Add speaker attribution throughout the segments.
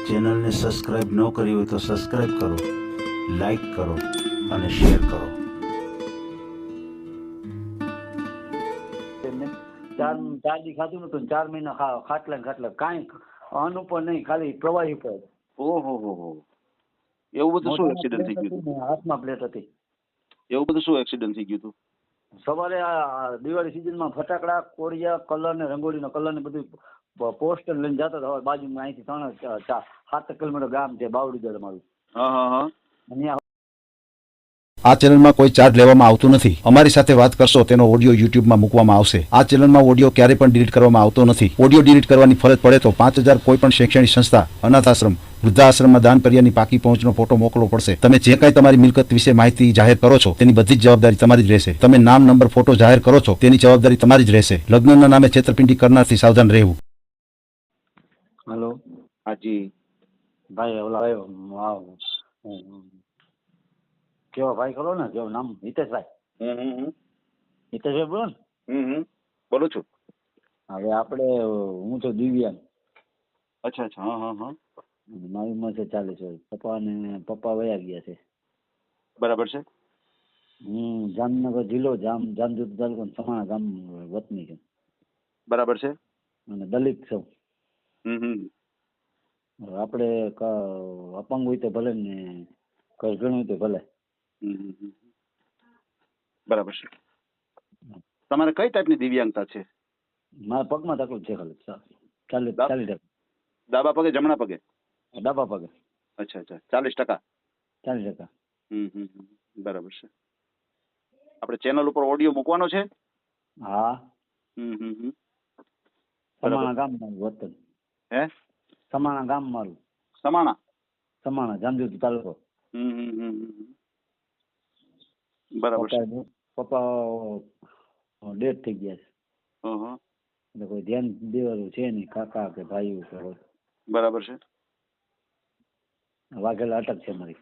Speaker 1: ચેનલને સબસ્ક્રાઇબ ન કરી હોય તો સબસ્ક્રાઇબ કરો, લાઈક કરો અને શેર કરો.
Speaker 2: ચાર દી ખાધું નતું, 4 મહિના ખાટલા ને ખાટલા, કાંઈ અન્ન ઉપર નહીં, ખાલી પ્રવાહી ઉપર.
Speaker 3: ઓહો હો, એવું બધું શું એક્સિડન્ટ થઈ ગયું હતું?
Speaker 2: હાથમાં પ્લેટ હતી.
Speaker 3: એવું બધું શું એક્સિડન્ટ થઈ ગયું હતું?
Speaker 2: સવારે આ દિવાળી સિઝનમાં ફટાકડા, કોળિયા, કલર ને રંગોળીનો કલર ને બધું પોસ્ટર લઈને જતો હતો. બાજુમાં અહીંથી 7 કિલોમીટર ગામ છે, બાવડીદર અમારું.
Speaker 3: હા.
Speaker 2: અને
Speaker 4: આ ચેનલમાં કોઈ ચાર્જ લેવામાં આવતું નથી. અમારી સાથે વાત કરશો તેનો ઓડિયો યુટ્યુબમાં મૂકવામાં આવશે. આ ચેનલમાં ઓડિયો ક્યારેય પણ ડિલીટ કરવામાં આવતો નથી. ઓડિયો ડિલીટ કરવાની ફરજ પડે તો 5000 કોઈ પણ શૈક્ષણિક સંસ્થા, અનાથ આશ્રમ, વૃદ્ધાશ્રમમાં દાન કર્યાની પાકી પહોંચનો ફોટો મોકલવો પડશે. તમે જે કાંઈ તમારી મિલકત વિશે માહિતી જાહેર કરો છો તેની બધી જ જવાબદારી તમારી જ રહેશે. તમે નામ, નંબર, ફોટો જાહેર કરો છો તેની જવાબદારી તમારી જ રહેશે. લગ્નના નામે છેતરપિંડી કરનારથી સાવધાન રહેવું.
Speaker 2: હેલો
Speaker 3: હાજી
Speaker 2: ભાઈ, ઓલા આવ્યો કેવો ભાઈ કરો ને, કેવું નામ? હિતેશભાઈ. હિતેશભાઈ બોલો ને.
Speaker 3: બોલું છું.
Speaker 2: હવે આપણે, હું તો દિવ્યાંગ.
Speaker 3: અચ્છા. હા.
Speaker 2: મારી ઉંમર છે 40 વર્ષ. પપ્પા વયા ગયા છે.
Speaker 3: બરાબર છે.
Speaker 2: હું જામનગર જિલ્લો જામજોધ તાલુકો સમાણા ગામ વતની છું.
Speaker 3: બરાબર છે.
Speaker 2: અને દલિત છું. આપણે અપંગ હોય તો ભલે ને કરજણ હોય તો ભલે.
Speaker 3: બરાબર છે. તમારે કઈ ટાઈપની દિવ્યાંગતા છે?
Speaker 2: મારા પગમાં તકલીફ છે ખાલી 40%.
Speaker 3: ડાબા પગે, જમણા પગે?
Speaker 2: ડાબા પગે.
Speaker 3: અચ્છા 40%.
Speaker 2: 40%.
Speaker 3: બરાબર છે. આપણે ચેનલ ઉપર ઓડિયો મૂકવાનો છે?
Speaker 2: હા. સમાણા ગામ મારું વતન.
Speaker 3: હે?
Speaker 2: સમાણા ગામ મારું. સમાણા જામજોધ તાલુકો.
Speaker 3: બરાબર છે.
Speaker 2: પપ્પા ડેથ થઈ ગયા છે. એટલે કોઈ ધ્યાન દેવાનું છે નહીં, કાકા કે ભાઈ કે હોય.
Speaker 3: બરાબર છે.
Speaker 2: વાઘેલા અટક છે મારી.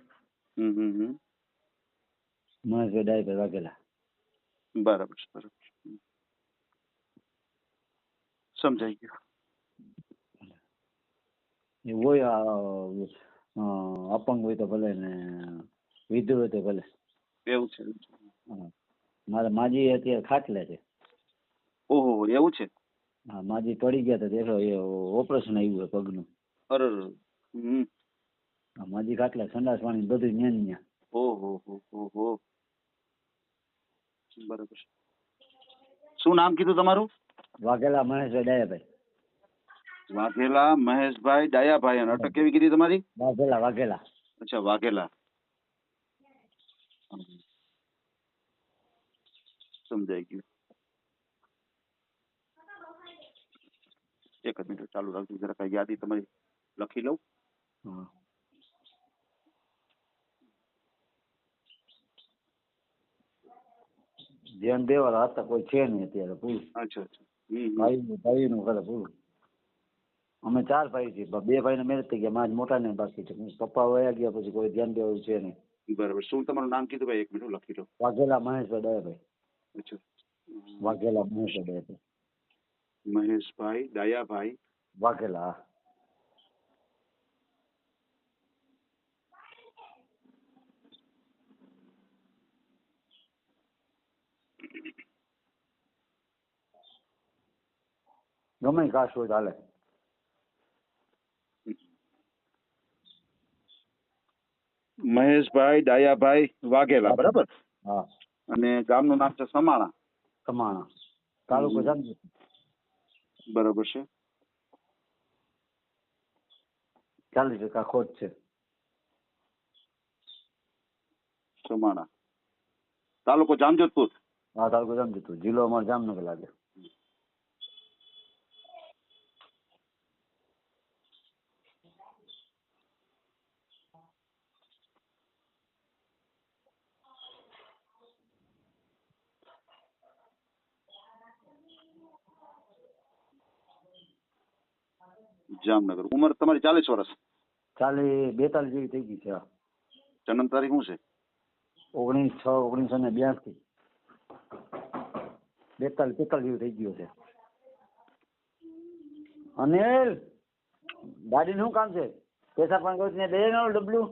Speaker 2: મહેશભાઈ ડાયભાઈ વાઘેલા.
Speaker 3: બરાબર છે. સમજાઈ ગયું.
Speaker 2: એ હોય અપંગ હોય તો ભલે ને વિધુ હોય તો ભલે.
Speaker 3: એવું છે.
Speaker 2: મારા માજી અત્યારે ખાટલે છે.
Speaker 3: ઓહો, એવું છે.
Speaker 2: હા, માજી પડી ગયા હતા, એ ઓપરેશન આવ્યું છે પગનું.
Speaker 3: અરે.
Speaker 2: માજી ખાટલે, સંડાસ પાણી બધું ન્યા.
Speaker 3: ઓહો. બરાબર છે. શું નામ કીધું તમારું?
Speaker 2: વાઘેલા મહેશભાઈ ડાયાભાઈ.
Speaker 3: વાઘેલા મહેશભાઈ ડાયાભાઈ. અને અટક કેવી કીધી તમારી?
Speaker 2: વાઘેલા.
Speaker 3: અચ્છા, વાઘેલા. સમજાઈ ગયું. એક જ મિનિટ ચાલુ રાખજો, જરા કઈ યાદી તમારી લખી લઉં.
Speaker 2: ધ્યાન દેવાળા હતા કોઈ છે નહીં અત્યારે પૂરું.
Speaker 3: અચ્છા.
Speaker 2: ભાઈ નું કરે પૂરું. અમે 4 ભાઈ છીએ, 2 ભાઈને મેરેજ થઈ ગયા, મારા મોટા ને બાકી છે. પપ્પા વયા ગયા પછી કોઈ ધ્યાન દેવાનું છે નહીં.
Speaker 3: બરાબર. શું તમારું નામ કીધું ભાઈ? એક મિનિટ લખી લો.
Speaker 2: વાઘેલા મહેશભાઈ ડાયાભાઈ.
Speaker 3: અચ્છા.
Speaker 2: વાઘેલા મહેશભાઈ ડાયાભાઈ.
Speaker 3: મહેશભાઈ ડાયાભાઈ
Speaker 2: વાઘેલા. ગમે કાશ હોય ચાલે.
Speaker 3: મહેશભાઈ ડાયાભાઈ વાઘેલા. બરાબર.
Speaker 2: હા.
Speaker 3: અને ગામનું નામ છે સમાણા,
Speaker 2: તાલુકો જામજોધ.
Speaker 3: બરાબર છે.
Speaker 2: 40% ખોટ છે.
Speaker 3: સમાણા, તાલુકો જામજોધપુર.
Speaker 2: હા, તાલુકો જામજોધપુર, જિલ્લો અમારો જામનગર લાગે.
Speaker 3: જામનગર. ઉંમર તમારી 40 વર્ષ?
Speaker 2: 42 જેવી થઈ ગઈ છે.
Speaker 3: જન્મ તારીખ શું છે?
Speaker 2: 19/6/1982. 42 જેવું થઈ ગયું છે. અનિલ, ગાડી નું કામ છે? પૈસા પણ કહું ને દે ને ડબલું.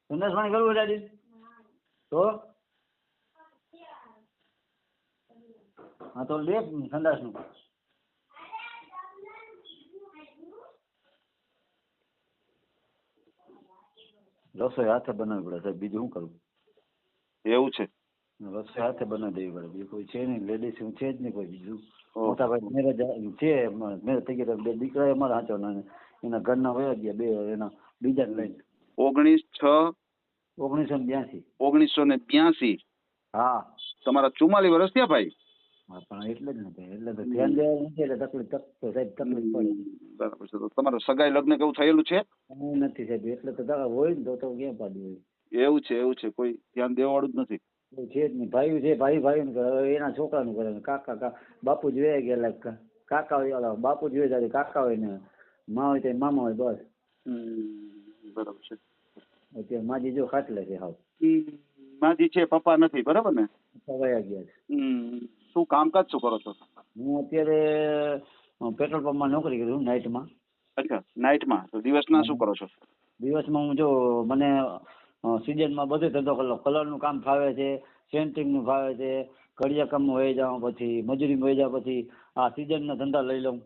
Speaker 2: સંદાસ પાણી કરવું દાદી તો હા તો લે સંદાસ નું. રસોઈ હાથે બનાવવી પડે સાહેબ, બીજું શું કરું?
Speaker 3: એવું છે?
Speaker 2: રસોઈ હાથે બનાવી દેવી પડે, બીજું કોઈ છે નહીં. લેડીઝ હું છે જ નહીં કોઈ બીજું. મોટા ભાઈ મેરેજ છે, મેરેજ થઈ ગયા, બે દીકરા અમારા હાચો, એના ઘરના વયા ગયા બે, એના બીજા લઈને 1982.
Speaker 3: 1982.
Speaker 2: હા
Speaker 3: તમારા 44 વર્ષ થયા ભાઈ?
Speaker 2: હા પણ એટલે જ નથી, એટલે તો ધ્યાન દેવા નથી, એટલે તકલીફ સાહેબ તકલીફ પડે.
Speaker 3: બરાબર છે. તો તમારું સગાઈ લગ્ન કેવું થયેલું છે?
Speaker 2: નથી સાહેબ, એટલે તો તારા હોય ને તો ક્યાં પાડી હોય.
Speaker 3: એવું છે? એવું છે? કોઈ ધ્યાન દેવા વાળું જ નથી?
Speaker 2: કોઈ છે જ નહીં. ભાઈ છે, ભાઈ નું કરે, એના છોકરાનું કરે, કાકા બાપુ જોયા ગયા, કાકા હોય બાપુ જોઈ જાય, કાકા હોય ને મા હોય તો મામા હોય, બસ.
Speaker 3: બરાબર છે.
Speaker 2: અત્યારે માજી જો ખાટલે છે. હાવ
Speaker 3: માજી છે, પપ્પા નથી, બરાબર ને?
Speaker 2: વયા ગયા છે.
Speaker 3: શું કામકાજ શું કરો છો?
Speaker 2: હું અત્યારે પેટ્રોલ પંપમાં નોકરી કરું નાઇટમાં.
Speaker 3: અચ્છા, નાઇટમાં. તો દિવસના શું કરો છો?
Speaker 2: દિવસમાં હું જો મને સિઝનમાં બધે ધંધો કરી લઉં. કલરનું કામ ફાવે છે, સેન્ટિંગનું ફાવે છે, કડિયા કામમાં વહી જાઉં, પછી મજૂરીમાં વહી જાઉં, પછી આ સિઝનના ધંધા લઈ લઉં.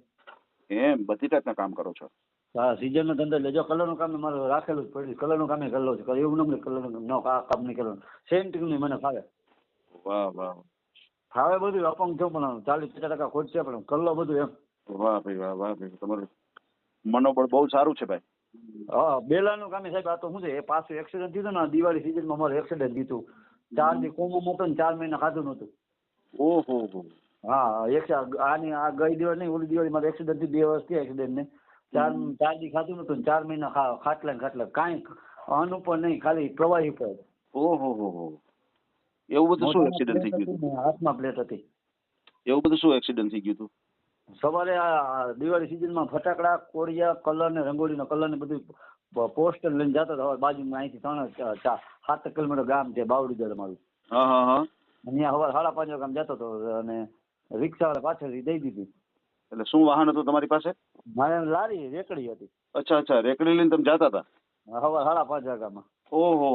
Speaker 3: એમ બધી ટાઈપના કામ કરો છો?
Speaker 2: હા, સિઝનનો ધંધો લેજો. કલરનું કામ મારે રાખેલું જ પડ્યું, કલરનું કામ કરી લઉં છું. એવું નથી કલરનું ન આ કામ નહીં કરવાનું, સેન્ટિંગનું મને ફાવે.
Speaker 3: વાહ વાહ,
Speaker 2: ફાવે બધું. અપંગ છું પણ 40-50% ખોટ છે, પણ કરી લો બધું એમ.
Speaker 3: વાહ ભાઈ વાહ, વાહ ભાઈ, તમારું મનોબળ બહુ સારું છે ભાઈ.
Speaker 2: હા, બેલાનું કામ સાહેબ. આ તો શું છે, એ પાછું એક્સિડન્ટ થયું ને દિવાળી સિઝનમાં, મારે એક્સિડન્ટ થયું. 4 દી કોમામાં હતો ને 4 મહિના ખાધું નહોતું.
Speaker 3: ઓહો.
Speaker 2: હા, આની આ ગઈ દિવાળી નહીં, ઓલી દિવાળી મારે એક્સિડન્ટ થયું. 2 વર્ષ થયા એક્સિડન્ટ ને. 4 દી ખાધું નહોતું ને 4 મહિના ખાટલા કાંઈ અન્ન ઉપર નહીં, ખાલી પ્રવાહી પર.
Speaker 3: ઓહો. એવું બધું શું એક્સિડન્ટ થઈ ગયું હતું?
Speaker 2: હાથમાં પ્લેટ હતી.
Speaker 3: એવું બધું શું એક્સિડન્ટ થઈ ગયું હતું?
Speaker 2: સવારે આ દિવાળી સિઝનમાં ફટાકડા, કોળિયા, કલર ને રંગોળીનો કલર ને બધું પોસ્ટર લઈને જતો હતો. બાજુમાં અહીંથી 7 કિલોમીટર ગામ છે, બાવડીદર મારું.
Speaker 3: હા.
Speaker 2: અહીંયા સવારે 5:30 ગામ જતો હતો અને રિક્ષાવાળા પાછળથી દઈ દીધી.
Speaker 3: એટલે શું વાહન હતું તમારી પાસે?
Speaker 2: મારે લારી રેકડી હતી.
Speaker 3: અચ્છા, રેકડી લઈને તમે જતા હતા?
Speaker 2: સવારે 5:30 વાગ્યામાં.
Speaker 3: ઓહો.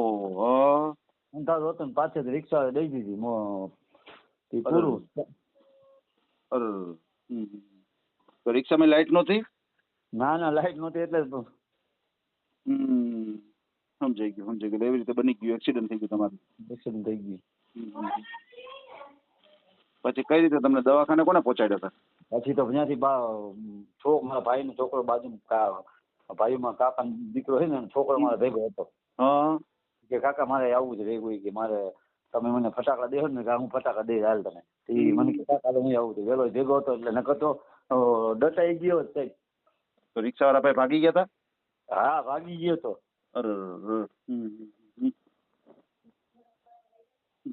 Speaker 2: અંધારું હતું ને પાછળથી રિક્ષાવાળા દઈ દીધી. પૂરું.
Speaker 3: તો રિક્ષામાં લાઈટ નહોતી?
Speaker 2: ના લાઈટ નહોતી, એટલે
Speaker 3: સમજાઈ ગયું. એવી રીતે બની ગયું, એક્સિડન્ટ થઈ ગયું તમારું.
Speaker 2: એક્સિડન્ટ થઈ ગયું.
Speaker 3: પછી કઈ રીતે તમને દવાખાને કોને પહોંચાડ્યા હતા?
Speaker 2: પછી તો ત્યાંથી મારા ભાઈનો છોકરો બાજુ, ભાઈમાં કાકાનો દીકરો છે ને, છોકરો મારા ભેગો હતો. કે કાકા મારે આવવું છે ભેગું, કે મારે તમે મને ફટાકડા દેવો ને, હું ફટાકડા દઈ હાલ તમે. મને કે કાકા હું આવું છું. વેલો ભેગો હતો એટલે નકર તો ડટાઈ ગયો જ.
Speaker 3: તો રિક્ષાવાળા ભાઈ ભાગી ગયા હતા?
Speaker 2: હા, ભાગી ગયો તો.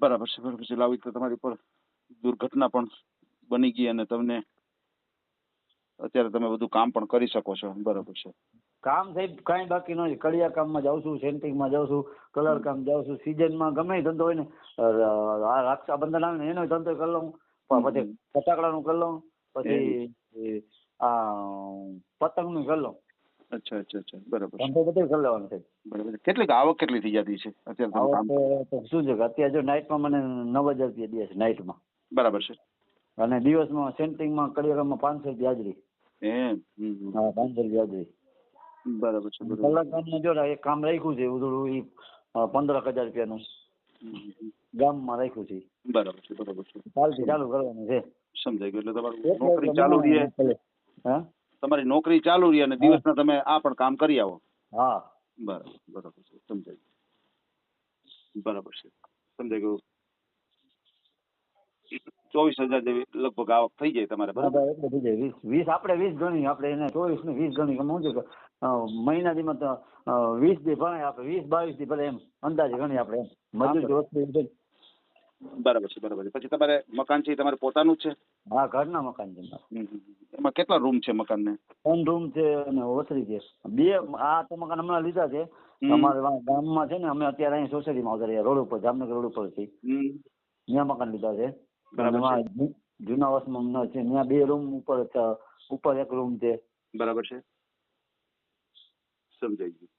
Speaker 3: બરાબર છે. લાવી તો તમારી પર દુર્ઘટના પણ બની ગઈ અને તમને અત્યારે તમે બધું કામ પણ કરી શકો છો. બરાબર છે.
Speaker 2: કામ સાહેબ કાંઈ બાકી નથી. કડિયા કામમાં જાઉં છું, સેન્ટિંગમાં જાઉં છું, કલર કામ જાઉં છું. સિઝનમાં ગમે ધંધો હોય ને, રક્ષાબંધન આવે ને એનો ધંધો કરી લઉં, પછી ફટાકડાનું કરી લઉં, પછી આ પતંગનું કરી લઉં.
Speaker 3: અચ્છા. બરાબર.
Speaker 2: ધંધો બધો કરી લેવાનો છે.
Speaker 3: બરાબર. કેટલી આવક કેટલી થઈ જતી છે અત્યારે?
Speaker 2: આવક શું છે કે અત્યારે જો નાઇટમાં મને 9,000 રૂપિયા દે છે નાઇટમાં.
Speaker 3: બરાબર છે.
Speaker 2: અને દિવસમાં સેન્ટિંગમાં કડિયા કામમાં 500 રૂપિયા હાજરી. હા, 500 રૂપિયા હાજરી.
Speaker 3: બરાબર છે.
Speaker 2: કલાક કામમાં જો એક કામ રાખ્યું છે ઉધડું, એ 15,000 રૂપિયાનું ગામમાં રાખ્યું છે.
Speaker 3: બરાબર છે.
Speaker 2: કાલથી ચાલુ કરવાનું છે.
Speaker 3: સમજાઈ ગયું. એટલે તમારી નોકરી ચાલુ રહે. તમારી નોકરી ચાલુ રહી અને દિવસના તમે આ પણ કામ કરી આવો.
Speaker 2: હા,
Speaker 3: બરાબર છે. સમજાઈ ગયું. બરાબર છે. સમજાઈ ગયું. 24,000 જેવી લગભગ આવક થઈ જાય તમારે? બરાબર.
Speaker 2: એટલે થઈ જાય 20 આપણે 20 ગણી, આપણે એને 24 ને 20 ગણી. શું છે કે મહિનાથીમાં તો 20 દી ભણાય, આપણે 20-22 દી ભલે એમ અંદાજે ગણી આપણે એમ. મજૂર
Speaker 3: બરાબર છે. પછી તમારે મકાન છે તમારે પોતાનું જ છે?
Speaker 2: હા, ઘરના મકાન છે.
Speaker 3: એમાં કેટલા રૂમ છે મકાન ને?
Speaker 2: 3 રૂમ છે અને ઓસરી છે. 2 આ તો મકાન હમણાં લીધા છે. અમારે ગામમાં છે ને, અમે અત્યારે અહીં સોસાયટીમાં આવતા રહ્યા, રોડ ઉપર, જામનગર રોડ ઉપર છે, ત્યાં મકાન લીધા છે.
Speaker 3: બરાબર છે.
Speaker 2: એમાં જૂના વર્ષમાં છે, ત્યાં 2 રૂમ ઉપર ઉપર 1 રૂમ છે.
Speaker 3: બરાબર છે, સમજાઈ ગયું.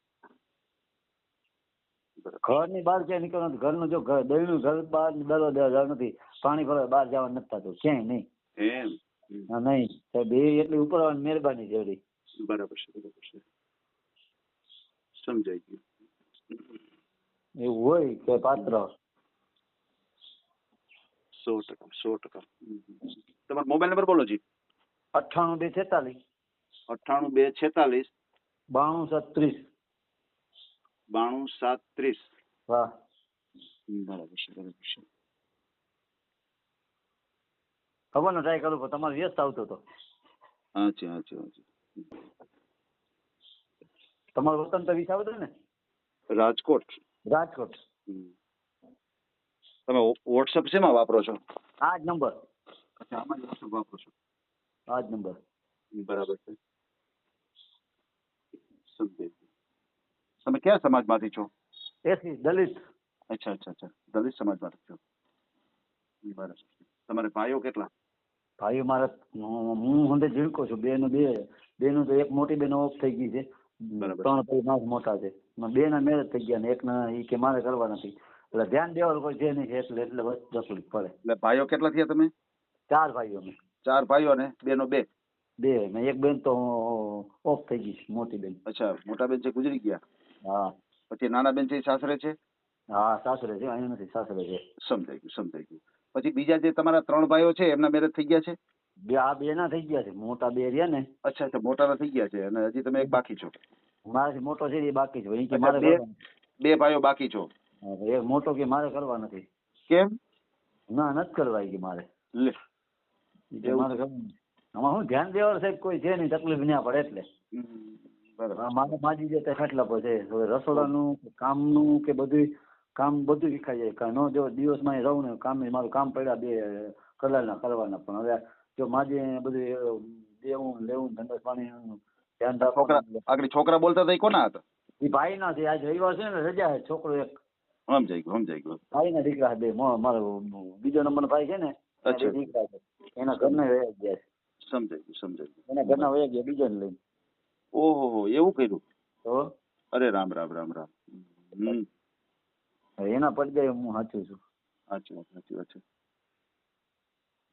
Speaker 2: ઘરની બહાર ક્યાંય નીકળવાનું નથી. ઘરનું જો દહીંનું ઘર બહાર દરવાજા નથી, પાણી ભરવા બહાર જવાનું નથી થતું ક્યાંય નહીં.
Speaker 3: એમ
Speaker 2: હા, નહીં સાહેબ, એ એટલી ઉપર આવવાની મહેરબાની છે એવડી.
Speaker 3: બરાબર છે, બરાબર છે, સમજાઈ ગયું.
Speaker 2: એવું હોય કે પાત્ર
Speaker 3: 100%. તમારો મોબાઈલ નંબર બોલો જી.
Speaker 2: 98
Speaker 3: 98 246
Speaker 2: 92
Speaker 3: 92 730.
Speaker 2: 30. વાહ.
Speaker 3: બરાબર છે, બરાબર છે.
Speaker 2: ખબર ટ્રાય કરું પણ તમારે વ્યસ્ત આવતો હતો.
Speaker 3: હાજી હાજી હાજી.
Speaker 2: તમારું વતન તો વિસાવદર ને?
Speaker 3: રાજકોટ.
Speaker 2: રાજકોટ.
Speaker 3: તમે વોટ્સઅપ શેમાં વાપરો છો?
Speaker 2: આ જ નંબર.
Speaker 3: અચ્છા, આમાં જ વોટ્સઅપ વાપરો છો.
Speaker 2: આ જ નંબર.
Speaker 3: બરાબર છે, સમજાઈ ગયું. તમે કયા સમાજમાંથી છો?
Speaker 2: એસી દલિત.
Speaker 3: અચ્છા અચ્છા અચ્છા, દલિત સમાજમાંથી છો. બરાબર. તમારે ભાઈઓ કેટલા?
Speaker 2: ભાઈઓ મારા હું હંધે ઝીણકો છું. બેનું તો એક મોટી બેન ઓફ થઈ ગઈ છે.
Speaker 3: બરાબર.
Speaker 2: 3 ભાઈ મારા મોટા છે. 2 ના મેરેજ થઈ ગયા ને એકના ઈ કે મારે કરવા નથી. એટલે ધ્યાન દેવાનું કોઈ છે નહીં એટલે બસ તકલીફ પડે.
Speaker 3: એટલે ભાઈઓ કેટલા થયા તમે?
Speaker 2: 4 ભાઈઓ અમે.
Speaker 3: 4 ભાઈઓ ને બેનો 2?
Speaker 2: 2 ને એક બેન તો ઓફ થઈ ગઈ છે, મોટી બેન.
Speaker 3: અચ્છા, મોટા બેન છે ગુજરી ગયા.
Speaker 2: હા.
Speaker 3: પછી નાના બેન છે એ સાસરે છે?
Speaker 2: હા, સાસરે છે, અહીંયા નથી, સાસરે છે.
Speaker 3: સમજાઈ ગયું, સમજાઈ ગયું. પછી બીજા જે તમારા 3 ભાઈઓ છે એમના મેરેજ થઈ ગયા છે?
Speaker 2: આ 2 ના થઈ ગયા છે, મોટા 2 રહ્યા ને.
Speaker 3: અચ્છા અચ્છા, મોટાના થઈ ગયા છે અને હજી તમે એક બાકી છો.
Speaker 2: મારાથી મોટો છે એ બાકી છે. ઈ કે
Speaker 3: અચ્છા,
Speaker 2: મારે
Speaker 3: બે ભાઈઓ બાકી છો.
Speaker 2: એક મોટો કે મારે કરવા નથી.
Speaker 3: કેમ?
Speaker 2: ના, નથી કરવા ઈ કે મારે.
Speaker 3: લે,
Speaker 2: ઈ કે મારે કરવું. આમાં હું ધ્યાન દેવાનું સાહેબ કોઈ છે નહીં, તકલીફ ના પડે એટલે.
Speaker 3: બરાબર.
Speaker 2: મારે માજી જે ખાટલા પર છે, રસોડાનું કામનું કે બધું શીખાઈ જાય. કારણ જો દિવસમાં રહું ને મારું કામ પડ્યા 2 કલાકના કરવાના, પણ હવે જો માજી બધું દેવું લેવું ધંધા પાણી ધ્યાન રાખવાનું.
Speaker 3: આગળ છોકરા બોલતા હતા એ કોના હતા?
Speaker 2: એ ભાઈ ના છે. આજ રવિવાર છે ને, રજા છે. છોકરો એક
Speaker 3: સમજાઈ ગયું, સમજાઈ ગયું.
Speaker 2: ભાઈ ના દીકરા 2. મારો બીજો નંબરનો ભાઈ છે ને,
Speaker 3: અચ્છા.
Speaker 2: દીકરા છે. એના ઘરના વયા ગયા છે.
Speaker 3: સમજાઈ ગયું, સમજાઈ ગયું.
Speaker 2: એના ઘરના વયા ગયા બીજાને લઈને.
Speaker 3: ઓહો, એવું કર્યું?
Speaker 2: તો
Speaker 3: અરે રામ રામ રામ રામ.
Speaker 2: એના પડદે હું સાચું છું.
Speaker 3: સાચી વાત, સાચી વાત છે.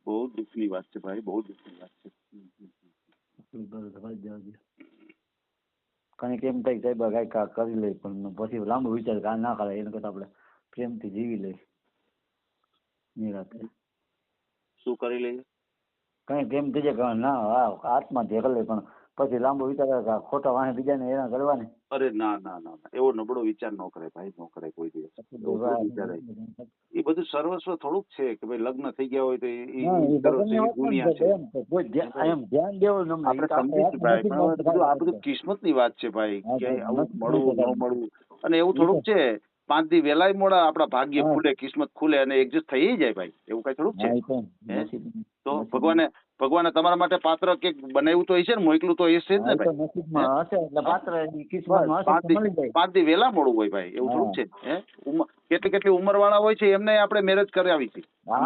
Speaker 3: બહુ દુઃખની વાત છે ભાઈ, બહુ દુઃખની વાત છે.
Speaker 2: કઈક એમ થાય સાહેબ કઈક કરી લે, પણ પછી લાંબુ વિચાર કે આ ના કરે, એને કરતા આપણે પ્રેમથી જીવી લઈએ નિરાતે.
Speaker 3: શું કરી લઈએ?
Speaker 2: કઈક એમ થઈ જાય કે ના આત્મહત્યા કરી લે, પણ પછી લાંબુ વિચાર કરે ખોટા વાહે બીજાને હેરાન કરવાને.
Speaker 3: અરે ના ના ના, એવો નબળો વિચાર ન કરે ભાઈ, ન કરે કોઈ દિવસ. એ બધું સર્વસ્વ થોડુંક છે કે ભાઈ લગ્ન થઈ ગયા હોય તો દુનિયા છે. આપણે સમજી જ ભાઈ, પણ આ બધું કિસ્મત ની વાત છે ભાઈ, કે આવું મળવું ન મળવું. અને એવું થોડુંક છે 5 દી વેલાય મોડા આપડા ભાગ્ય ખુલે, કિસ્મત ખુલે અને એડજસ્ટ થઈ જાય ભાઈ, એવું કઈ થોડુંક છે. તો ભગવાને તમારા માટે પાત્ર કે બનાવ્યું તો હશે ને, મોકલું તો હશે જ ને ભાઈ. 5 દી વેલા મોડું હોય ભાઈ, એવું થોડુંક છે. કેટલી ઉંમર વાળા હોય છે એમને આપણે મેરેજ કરાવી છે. હા,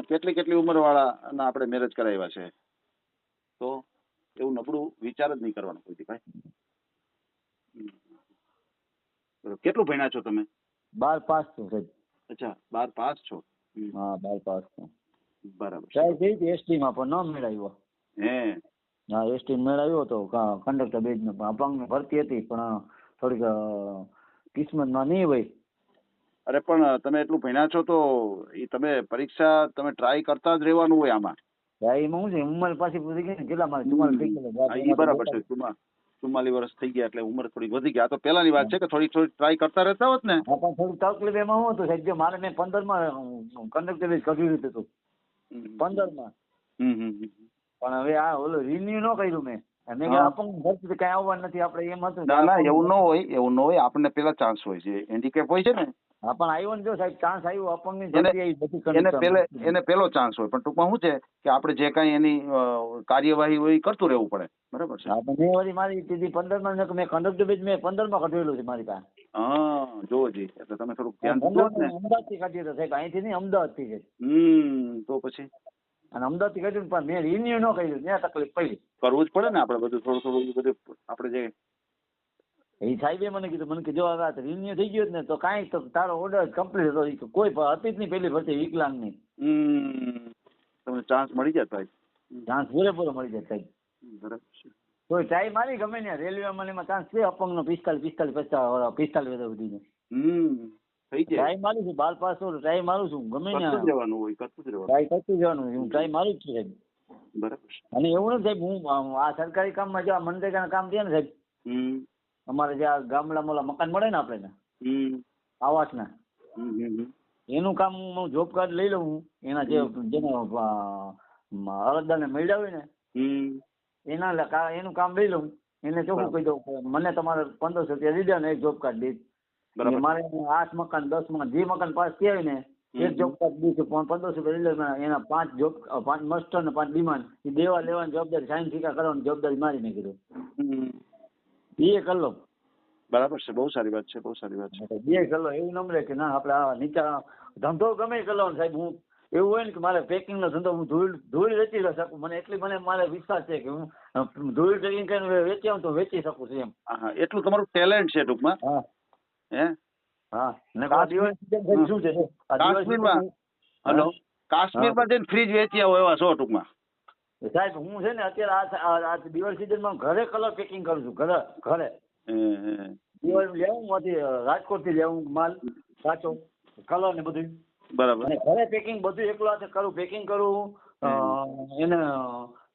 Speaker 3: કેટલી ઉંમર વાળા આપણે મેરેજ કરાવ્યા છે. તો એવું નબળું વિચાર જ નહીં કરવાનો કોઈ ભાઈ. કેટલું ભણ્યા છો તમે?
Speaker 2: 12 પાસ છું.
Speaker 3: અચ્છા, 12 પાસ છો.
Speaker 2: હા, 12 પાસ છું.
Speaker 3: બરાબર.
Speaker 2: એસટી માં પણ ન મેળવ્યો. હા, એસટી મેળવ્યો હતો કંડક્ટર બેજ નો, અપંગ ભરતી હતી પણ થોડીક કિસ્મત માં નહીં હોય.
Speaker 3: અરે પણ તમે એટલું ભણ્યા છો તો તમે પરીક્ષા તમે ટ્રાય કરતા જ રહેવાનું હોય આમાં.
Speaker 2: એમાં શું છે, ઉંમર પાછી પૂરી ગઈ ને, કેટલા મારે 44 થઈ ગયા.
Speaker 3: બરાબર છે, 44 વર્ષ થઈ ગયા એટલે ઉંમર થોડી વધી ગઈ. આ તો પેલાની વાત છે કે થોડી ટ્રાય કરતા રહેતા હોત ને.
Speaker 2: થોડું તકલીફ એમાં શું હતું સાહેબ, જો મારે મેં 15 માં કંડક્ટર કર્યું હતું 15 માં. પણ હવે આ ઓલું રિન્યુ ન કર્યું મેં. અપંગ ભરતી કઈ આવવાનું નથી આપણે, એમ હતું.
Speaker 3: ના ના, એવું ન હોય, એવું ન હોય. આપણને પેલા ચાન્સ હોય છે, હેન્ડીકેપ હોય છે ને
Speaker 2: હા પણ આવ્યો ને જો સાહેબ ચાન્સ આવ્યો અપંગની
Speaker 3: એને-
Speaker 2: જતી આવી બધી
Speaker 3: એને
Speaker 2: condition.
Speaker 3: પેલે એને પેલો ચાન્સ હોય, પણ ટૂંકમાં શું છે કે આપણે જે કાંઈ એની કાર્યવાહી હોય એ કરતું રહેવું પડે. બરાબર છે.
Speaker 2: હા પણ મેં વળી મારી કીધી 15 માં મેં કંડક્ટર બેચ મેં 15 માં કઢેલું છે મારી પાસે.
Speaker 3: હા જોવો જી, એટલે તમે થોડુંક ધ્યાન દીધું હોત ને.
Speaker 2: અમદાવાદ થી કાઢ્યું સાહેબ, અહીંથી નહીં અમદાવાદ થી છે.
Speaker 3: તો પછી
Speaker 2: અને અમદાવાદ થી કાઢ્યું પણ મેં રિન્યુ ન કર્યું, ત્યાં તકલીફ પડી.
Speaker 3: કરવું જ પડે ને આપણે બધું થોડું થોડું બધું આપણે જે
Speaker 2: એ સાહેબે મને કીધું કે જો હવે રિન્યુ થઈ ગયું ને તો કાંઈ તો તારો ઓર્ડર કમ્પ્લીટ હતો. ઈ કે કોઈ હતી જ નહીં પેલી ભરતી વિકલાંગની.
Speaker 3: તમને ચાન્સ મળી જાય ભાઈ.
Speaker 2: ચાન્સ પૂરેપૂરો મળી જાય સાહેબ.
Speaker 3: બરાબર છે.
Speaker 2: કોઈ ટ્રાય મારી ગમે ને રેલવેમાં એમાં ચાન્સ છે અપંગનો 45 વર્ષ સુધીનો
Speaker 3: થઈ જાય.
Speaker 2: ટ્રાય મારું છું, 12 પાસ ટ્રાય મારું છું ગમે ને
Speaker 3: કરતું જ રહેવાનું હોય, કરતું જ રહેવાનું.
Speaker 2: ટ્રાય કરતું જવાનું હું ટ્રાય મારું જ છું સાહેબ.
Speaker 3: બરાબર છે.
Speaker 2: અને એવું નથી સાહેબ હું આ સરકારી કામમાં જો આ મનરેગાના કામ થયા ને સાહેબ, અમારે જે આ ગામડામાં ઓલા મકાન મળે ને આપણે આવાસના, એનું કામ હું જોબ કાર્ડ લઈ લઉં. એના જેને અરજદારને મળ્યા હોય ને એનું કામ લઈ લઉં. એને ચોખ્ખું કહી દઉં કે મને તમારે 1500 રૂપિયા દીધા ને એક જોબ કાર્ડ દે. મારે 8 મકાન 10 મકાન જે મકાન પાસ થયા હોય ને એક જોબ કાર્ડ દીધું પણ 1500 રૂપિયા દીધા. એના 5 મસ્ટર ને 5 ડિમાન્ડ એ દેવા લેવાની જવાબદારી સાઈન સિક્કા કરવાની જવાબદારી મારી મેં કીધું એ કરી લો.
Speaker 3: બરાબર છે. બહુ સારી વાત છે, બહુ સારી વાત છે.
Speaker 2: બે કલો એવું નમરે કે ના આપણે આ નીચા ધંધો ગમે કલો સાહેબ. હું એવું હોય ને કે મારે પેકિંગ નો ધંધો હું ધૂળ વેચી શકું. મને એટલી મારે વિશ્વાસ છે કે હું ધૂળ પેકિંગ કરીને વેચી આવું તો વેચી શકું છું એમ.
Speaker 3: હા એટલું તમારું ટેલેન્ટ છે ટૂંકમાં.
Speaker 2: હા
Speaker 3: હે
Speaker 2: હા. ને આ દિવાળી season શું છે આ દિવાળી
Speaker 3: કાશ્મીરમાં હલો કાશ્મીરમાં જઈને ફ્રીજ વેચી આવો એવા છો ટૂંકમાં.
Speaker 2: સાહેબ હું છે ને અત્યારે આ દિવાળી સિઝનમાં ઘરે કલર પેકિંગ કરું છું. ઘરે દિવાળી લેવું રાજકોટ થી લેવું માલ સાચો કલર ને બધું.
Speaker 3: બરાબર.
Speaker 2: અને ઘરે પેકિંગ બધું એકલો હાથે કરું. પેકિંગ કરું, એને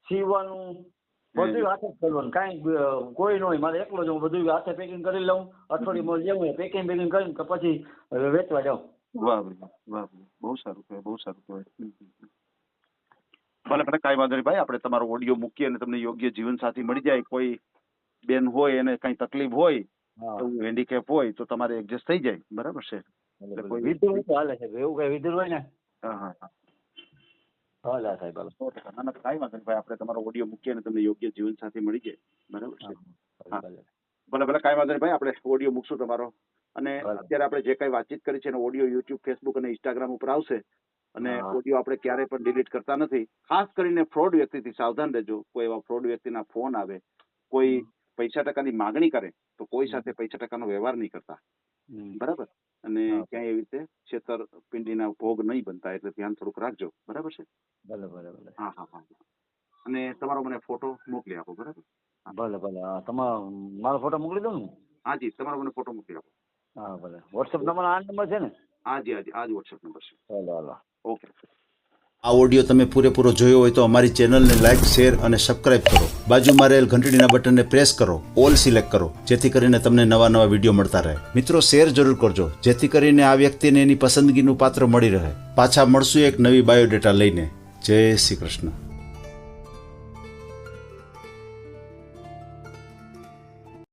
Speaker 2: સીવવાનું બધું હાથે જ કરવાનું. કાંઈ કોઈ ન હોય મારે એકલો જ હું બધું હાથે પેકિંગ કરી લઉં. અઠવાડિયું લેવું પેકિંગ કરીને પછી વેચવા જાઉં.
Speaker 3: વાહ વાહ, બહુ સારું કહેવાય, બહુ સારું કહેવાય. ભલે ભલે કાંઈ વાંધો નહીં ભાઈ, આપણે તમારો ઓડિયો મૂકીએ અને તમને યોગ્ય જીવનસાથી મળી જાય. કોઈ બેન હોય એને કઈ તકલીફ હોય, હેન્ડીકેપ હોય તો તમારે એડજસ્ટ થઈ જાય. બરાબર છે.
Speaker 2: વિધુર હોય તો હાલે સાહેબ. એવું કઈ વિધુર હોય ને
Speaker 3: હા
Speaker 2: હાલે સાહેબ.
Speaker 3: 100%. ના કાંઈ વાંધો નહીં ભાઈ, આપણે તમારો ઓડિયો મૂકીએ અને તમને યોગ્ય જીવનસાથી મળી જાય. બરાબર છે. ભલે ભલે કાંઈ વાંધો નહીં ભાઈ, આપણે ઓડિયો મૂકશું તમારો. અને અત્યારે આપણે જે કઈ વાતચીત કરી છે એનો ઓડિયો યુટ્યુબ, ફેસબુક અને ઇન્સ્ટાગ્રામ ઉપર આવશે. અને ઓડિયો આપણે ક્યારેય પણ ડિલીટ કરતા નથી. ખાસ કરીને ફ્રોડ વ્યક્તિથી સાવધાન રહેજો. કોઈ એવા ફ્રોડ વ્યક્તિના ફોન આવે, કોઈ પૈસા ટકાની માગણી કરે તો કોઈ સાથે પૈસા ટકાનો વ્યવહાર નહીં કરતા. બરાબર. અને ક્યાંય એવી રીતે છેતરપિંડીના ભોગ નહીં બનતા, એટલે ધ્યાન થોડુંક રાખજો. બરાબર છે. હા હા હા. અને તમારો મને ફોટો મોકલી આપો. બરાબર.
Speaker 2: ભલે ભલે. તમારો મારો ફોટો મોકલી દઉં ને?
Speaker 3: હા જી, તમારો મને ફોટો મોકલી આપો.
Speaker 2: હા ભલે. વોટ્સએપ નંબર આ નંબર છે ને?
Speaker 3: હાજી હાજી, આ જ વોટ્સએપ નંબર છે.
Speaker 2: હાલો હાલો.
Speaker 3: ઓકે.
Speaker 4: આ ઓડિયો તમે પૂરેપૂરો જોયો હોય તો અમારી ચેનલને લાઇક, શેર અને સબસ્ક્રાઇબ કરો. બાજુમાં રહેલ ઘંટડીના બટનને પ્રેસ કરો, ઓલ સિલેક્ટ કરો, જેથી કરીને તમને નવા નવા વિડીયો મળતા રહે. મિત્રો શેર જરૂર કરજો, જેથી કરીને આ વ્યક્તિને એની પસંદગીનું પાત્ર મળી રહે. પાછા મળશું એક નવી બાયોડેટા લઈને. જય શ્રી કૃષ્ણ.